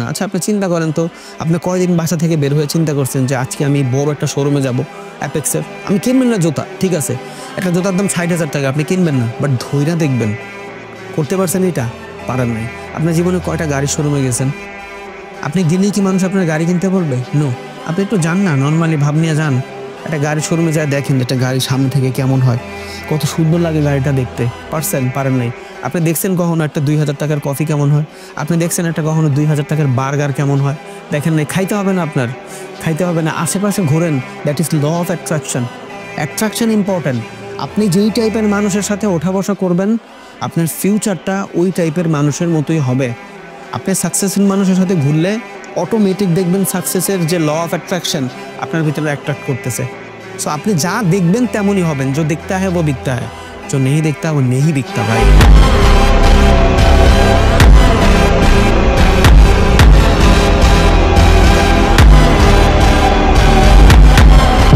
আচ্ছা আপনি চিন্তা করেন তো, আপনি কয়দিন বাসা থেকে বের হয়ে চিন্তা করছেন যে আজকে আমি বড় একটা শোরুমে যাব অ্যাপেক্সের, আমি কিনবেন না জুতা, ঠিক আছে, একটা জুতার দাম 60,000 টাকা, আপনি কিনবেন না, বাট ধৈর্য দেখবেন। করতে পারছেন এটা? পারেন নাই। আপনার জীবনে কয়টা গাড়ির শোরুমে গেছেন? আপনি গেলেই কি মানুষ আপনার গাড়ি কিনতে বলবে? নো। আপনি একটু যান না, নর্মালি ভাব নিয়ে যান, একটা গাড়ির শোরুমে যায় দেখেন একটা গাড়ির সামনে থেকে কেমন হয়, কত সুন্দর লাগে গাড়িটা দেখতে। পারছেন? পারেন নাই। আপনি দেখছেন কখনো একটা 2000 টাকার কফি কেমন হয়? আপনি দেখছেন একটা কখনো 2000 টাকার বার্গার কেমন হয়? দেখেন নাই। খাইতে হবে না আপনার, খাইতে হবে না, আশেপাশে ঘোরেন। That is law of attraction. Attraction important. আপনি যেই টাইপের মানুষের সাথে ওঠা বসা করবেন, আপনার ফিউচারটা ওই টাইপের মানুষের মতোই হবে। আপনি সাকসেসফুল মানুষের সাথে ঘুরলে অটোমেটিক দেখবেন সাকসেসের যে ল অফ অ্যাট্রাকশন আপনার ভিতরে অ্যাট্রাক্ট করতেছে। সো আপনি যা দেখবেন তেমনই হবেন। जो दिखता है वो बिकता है, जो नहीं दिखता वो नहीं बिकता भाई।